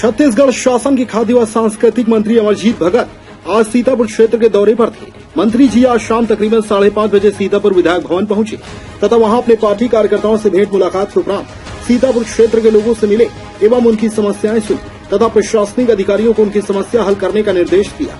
छत्तीसगढ़ शासन के खाद्य व सांस्कृतिक मंत्री अमरजीत भगत आज सीतापुर क्षेत्र के दौरे पर थे। मंत्री जी आज शाम तकरीबन 5:30 बजे सीतापुर विधायक भवन पहुंचे तथा वहां अपने पार्टी कार्यकर्ताओं से भेंट मुलाकात के उपरांत सीतापुर क्षेत्र के लोगों से मिले एवं उनकी समस्याएं सुनी तथा प्रशासनिक अधिकारियों को उनकी समस्या हल करने का निर्देश दिया।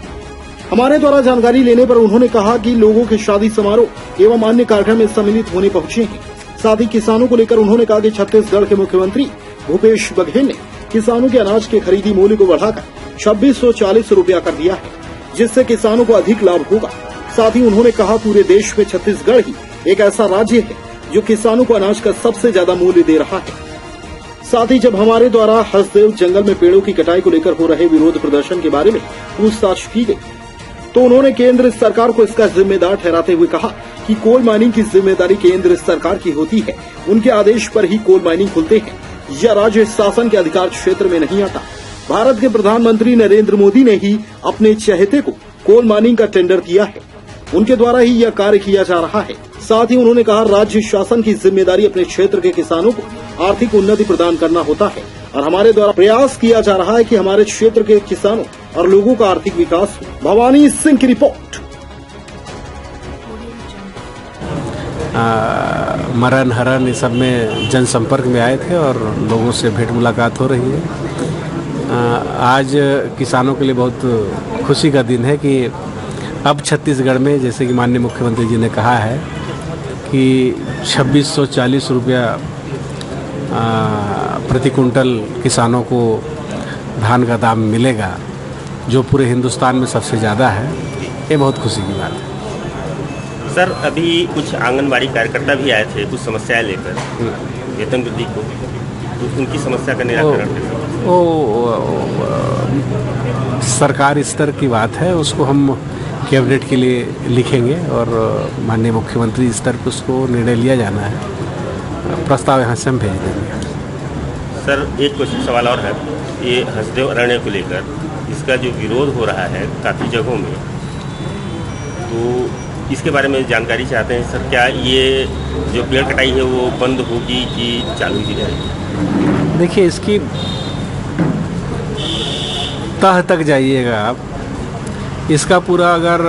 हमारे द्वारा जानकारी लेने पर उन्होंने कहा कि लोगों के शादी समारोह एवं अन्य कार्यक्रम में सम्मिलित होने पहुंचे हैं। साथ ही किसानों को लेकर उन्होंने कहा कि छत्तीसगढ़ के मुख्यमंत्री भूपेश बघेल ने किसानों के अनाज के खरीदी मूल्य को बढ़ाकर 2640 रुपया कर दिया है, जिससे किसानों को अधिक लाभ होगा। साथ ही उन्होंने कहा पूरे देश में छत्तीसगढ़ ही एक ऐसा राज्य है जो किसानों को अनाज का सबसे ज्यादा मूल्य दे रहा है। साथ ही जब हमारे द्वारा हसदेव जंगल में पेड़ों की कटाई को लेकर हो रहे विरोध प्रदर्शन के बारे में पूछताछ की गई तो उन्होंने केंद्र सरकार को इसका जिम्मेदार ठहराते हुए कहा कि कोल माइनिंग की जिम्मेदारी केंद्र सरकार की होती है, उनके आदेश पर ही कोल माइनिंग खुलते हैं, यह राज्य शासन के अधिकार क्षेत्र में नहीं आता। भारत के प्रधानमंत्री नरेंद्र मोदी ने ही अपने चहेते को कोल माइनिंग का टेंडर दिया है, उनके द्वारा ही यह कार्य किया जा रहा है। साथ ही उन्होंने कहा राज्य शासन की जिम्मेदारी अपने क्षेत्र के किसानों को आर्थिक उन्नति प्रदान करना होता है और हमारे द्वारा प्रयास किया जा रहा है कि हमारे क्षेत्र के किसानों और लोगों का आर्थिक विकास हो। भवानी सिंह की रिपोर्ट। मरण हरण इस सब में जनसंपर्क में आए थे और लोगों से भेंट मुलाकात हो रही है। आज किसानों के लिए बहुत खुशी का दिन है कि अब छत्तीसगढ़ में जैसे कि माननीय मुख्यमंत्री जी ने कहा है कि 2640 रुपया प्रति कुंटल किसानों को धान का दाम मिलेगा, जो पूरे हिंदुस्तान में सबसे ज़्यादा है। ये बहुत खुशी की बात है। सर, अभी कुछ आंगनबाड़ी कार्यकर्ता भी आए थे कुछ समस्याएं लेकर वेतन वृद्धि को, तो उनकी समस्या का निराकरण सरकार स्तर की बात है, उसको हम कैबिनेट के लिए लिखेंगे और माननीय मुख्यमंत्री स्तर पर उसको निर्णय लिया जाना है। प्रस्ताव यहाँ से हम भेज देंगे। सर, एक क्वेश्चन सवाल और है, ये हसदेव अरण्य को लेकर इसका जो विरोध हो रहा है काफ़ी जगहों में, तो इसके बारे में जानकारी चाहते हैं सर। क्या ये जो पेड़ कटाई है वो बंद होगी कि चालू ही रहेगी? देखिए, इसकी तह तक जाइएगा आप, इसका पूरा अगर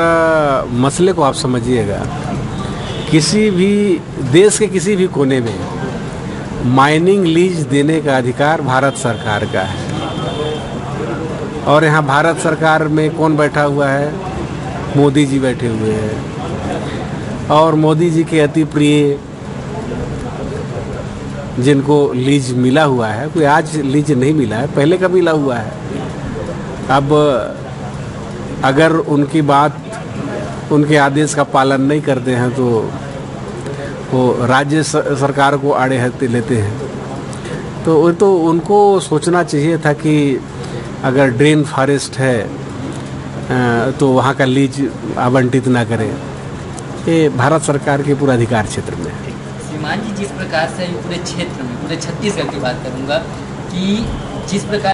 मसले को आप समझिएगा, किसी भी देश के किसी भी कोने में माइनिंग लीज देने का अधिकार भारत सरकार का है। और यहाँ भारत सरकार में कौन बैठा हुआ है? मोदी जी बैठे हुए हैं। और मोदी जी के अति प्रिय जिनको लीज मिला हुआ है, कोई आज लीज नहीं मिला है, पहले का मिला हुआ है। अब अगर उनकी बात, उनके आदेश का पालन नहीं करते हैं तो वो राज्य सरकार को आड़े हाथ लेते हैं। तो उनको सोचना चाहिए था कि अगर ड्रेन फॉरेस्ट है तो वहाँ का लीज आवंटित ना करें। ये भारत सरकार के पूरा अधिकार क्षेत्र में है। श्रीमान जी, जिस प्रकार से पूरे क्षेत्र में, पूरे छत्तीसगढ़ की बात करूँगा कि जिस प्रकार